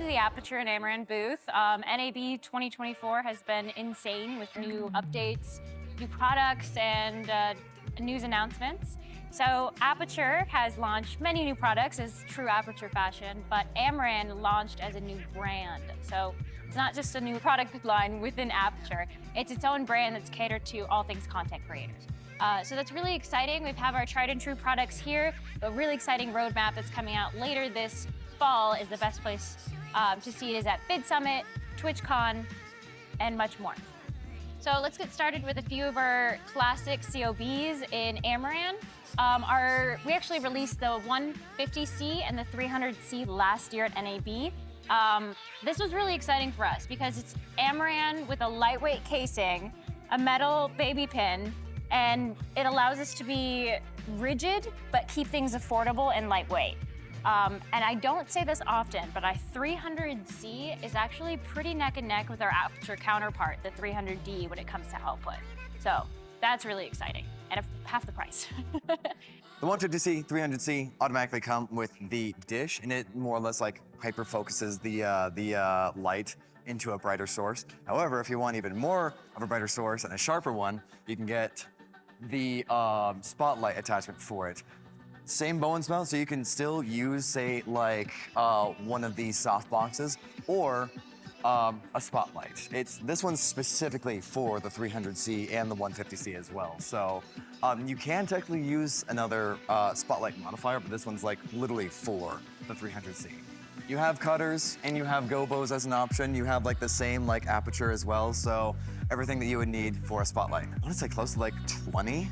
the Aperture and Amaran booth. NAB 2024 has been insane with new updates, new products, and news announcements. So Aperture has launched many new products as true Aperture fashion, but Amaran launched as a new brand. So it's not just a new product line within Aperture, it's its own brand that's catered to all things content creators. So that's really exciting. We have our tried and true products here, a really exciting roadmap that's coming out later this fall is the best place to see it is at Vid Summit, TwitchCon, and much more. So let's get started with a few of our classic COBs in Amaran. We actually released the 150C and the 300C last year at NAB. This was really exciting for us because it's Amaran with a lightweight casing, a metal baby pin, and it allows us to be rigid, but keep things affordable and lightweight. And I don't say this often, but our 300C is actually pretty neck and neck with our Aperture counterpart, the 300D, when it comes to output. So that's really exciting, and half the price. The 150C, 300C automatically come with the dish, and it more or less like hyper focuses the light into a brighter source. However, if you want even more of a brighter source and a sharper one, you can get the spotlight attachment for it. Same bow and smell, so you can still use, say, like one of these softboxes or a spotlight. This one's specifically for the 300C and the 150C as well. So you can technically use another spotlight modifier, but this one's like literally for the 300C. You have cutters and you have gobos as an option. You have like the same like aperture as well. So everything that you would need for a spotlight. I want to say close to like 20.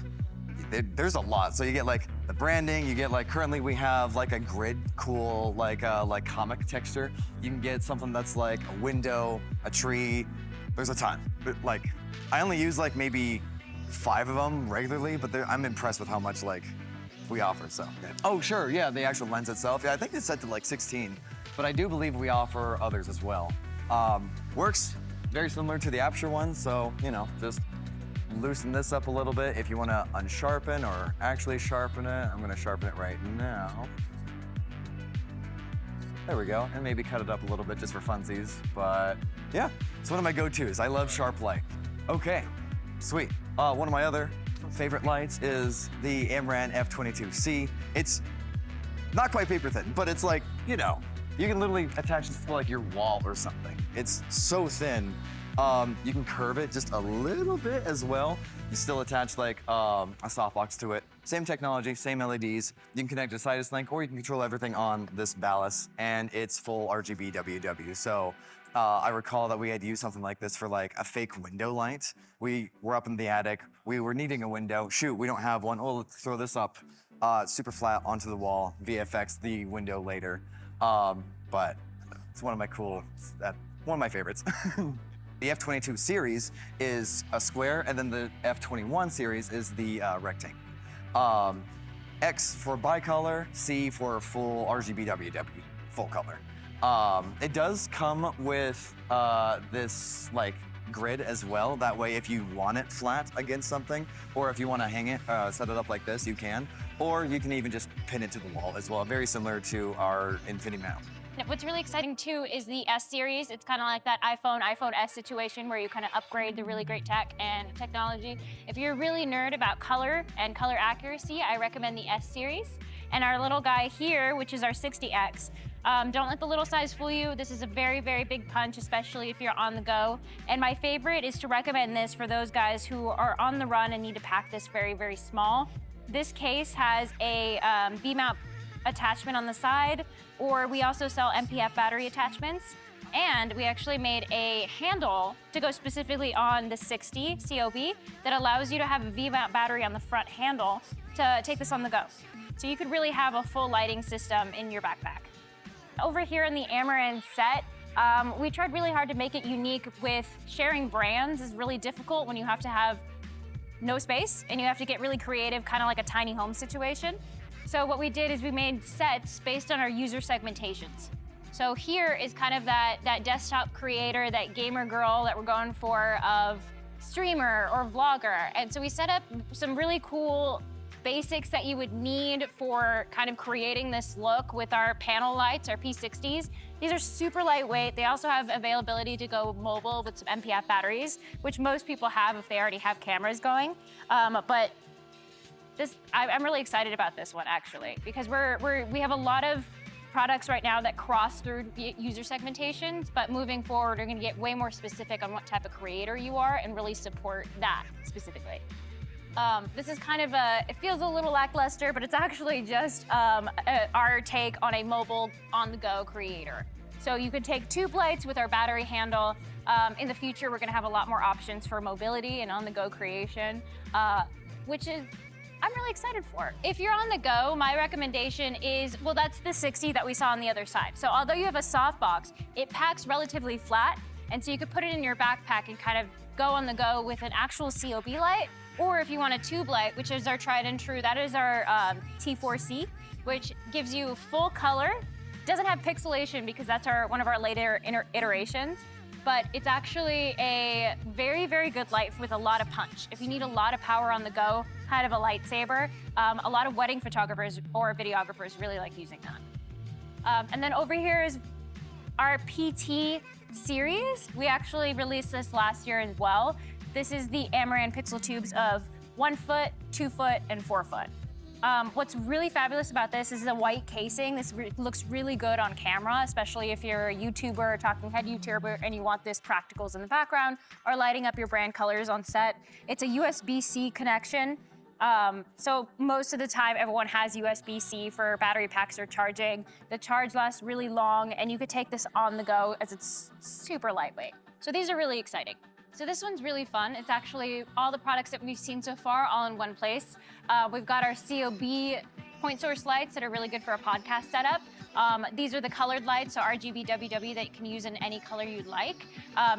There's a lot. So you get like the branding, you get like, currently we have like a grid cool, like comic texture. You can get something that's like a window, a tree. There's a ton. But like, I only use like maybe 5 of them regularly, but I'm impressed with how much like we offer, so. Oh, sure, yeah, the actual lens itself. Yeah, I think it's set to like 16, but I do believe we offer others as well. Works very similar to the Aperture one, so, you know, just loosen this up a little bit if you want to unsharpen or actually sharpen it. I'm going to sharpen it right now. There we go, and maybe cut it up a little bit just for funsies, but yeah, it's one of my go-tos. I love sharp light. Okay, sweet. One of my other favorite lights is the Amaran F22C. It's not quite paper thin, but it's like, you know, you can literally attach this to like your wall or something. It's so thin. You can curve it just a little bit as well. You still attach like a softbox to it. Same technology, same LEDs. You can connect to Sidus Link, or you can control everything on this ballast, and it's full RGB WW. So I recall that we had used something like this for like a fake window light. We were up in the attic. We were needing a window. Shoot, we don't have one. Oh, let's throw this up super flat onto the wall, VFX the window later. But it's one of my one of my favorites. The F22 series is a square, and then the F21 series is the rectangle. X for bicolor, C for full RGB WW, full color. It does come with this like grid as well. That way, if you want it flat against something, or if you want to hang it, set it up like this, you can. Or you can even just pin it to the wall as well, very similar to our Infinity mount. What's really exciting too is the S series. It's kind of like that iPhone S situation where you kind of upgrade the really great tech and technology. If you're really nerd about color and color accuracy, I recommend the S series. And our little guy here, which is our 60X, don't let the little size fool you. This is a very, very big punch, especially if you're on the go. And my favorite is to recommend this for those guys who are on the run and need to pack this very, very small. This case has a V-mount attachment on the side, or we also sell MPF battery attachments. And we actually made a handle to go specifically on the 60 COB that allows you to have a V-mount battery on the front handle to take this on the go. So you could really have a full lighting system in your backpack. Over here in the Amaran set, we tried really hard to make it unique. With sharing brands is really difficult when you have to have no space and you have to get really creative, kind of like a tiny home situation. So what we did is we made sets based on our user segmentations. So here is kind of that desktop creator, that gamer girl that we're going for, of streamer or vlogger. And so we set up some really cool basics that you would need for kind of creating this look with our panel lights, our P60s. These are super lightweight. They also have availability to go mobile with some MPF batteries, which most people have if they already have cameras going. But I'm really excited about this one actually, because we have a lot of products right now that cross through user segmentations, but moving forward, we're gonna get way more specific on what type of creator you are and really support that specifically. This is kind of it feels a little lackluster, but it's actually just our take on a mobile on-the-go creator. So you could take tube lights with our battery handle. In the future, we're gonna have a lot more options for mobility and on-the-go creation, which is, I'm really excited for. If you're on the go, my recommendation is, well, that's the 60 that we saw on the other side. So although you have a softbox, it packs relatively flat, and so you could put it in your backpack and kind of go on the go with an actual COB light. Or if you want a tube light, which is our tried and true, that is our T4C, which gives you full color. Doesn't have pixelation because that's one of our later iterations, but it's actually a very, very good light with a lot of punch. If you need a lot of power on the go, kind of a lightsaber, a lot of wedding photographers or videographers really like using that. And then over here is our PT series. We actually released this last year as well. This is the Amaran pixel tubes of 1 foot, 2 foot, and 4 foot. What's really fabulous about this is the white casing. This looks really good on camera, especially if you're a YouTuber, talking head YouTuber, and you want this practicals in the background or lighting up your brand colors on set. It's a USB-C connection. So most of the time, everyone has USB-C for battery packs or charging. The charge lasts really long, and you could take this on the go as it's super lightweight. So these are really exciting. So this one's really fun. It's actually all the products that we've seen so far all in one place. We've got our COB point source lights that are really good for a podcast setup. These are the colored lights, so RGB, WW, that you can use in any color you'd like.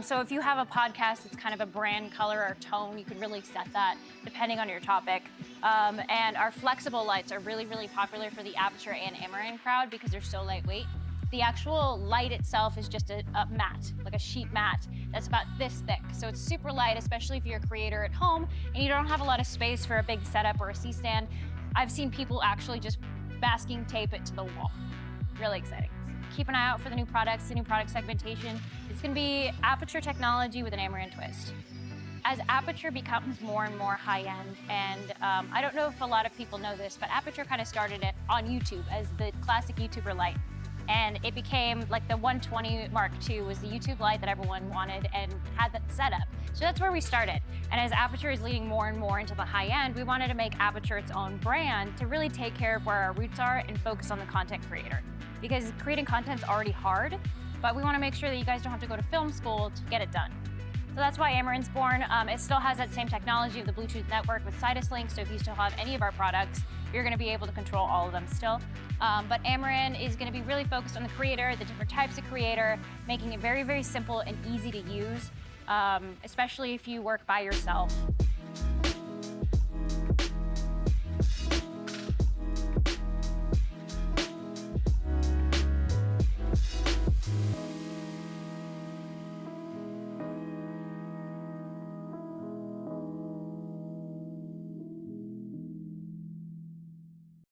So if you have a podcast, it's kind of a brand color or tone, you can really set that depending on your topic. And our flexible lights are really, really popular for the Aperture and Amaran crowd because they're so lightweight. The actual light itself is just a mat, like a sheet mat that's about this thick. So it's super light, especially if you're a creator at home and you don't have a lot of space for a big setup or a C-stand. I've seen people actually just masking tape it to the wall. Really exciting. Keep an eye out for the new products, the new product segmentation. It's gonna be Aperture technology with an Amaran twist. As Aperture becomes more and more high-end, and I don't know if a lot of people know this, but Aperture kind of started it on YouTube as the classic YouTuber light. And it became like the 120 Mark II was the YouTube light that everyone wanted and had that setup. So that's where we started. And as Aperture is leading more and more into the high end, we wanted to make Aperture its own brand to really take care of where our roots are and focus on the content creator. Because creating content is already hard, but we want to make sure that you guys don't have to go to film school to get it done. So that's why Amaran's born. It still has that same technology of the Bluetooth network with Sidus Link, so if you still have any of our products, you're gonna be able to control all of them still. But Amaran is gonna be really focused on the creator, the different types of creator, making it very, very simple and easy to use, especially if you work by yourself.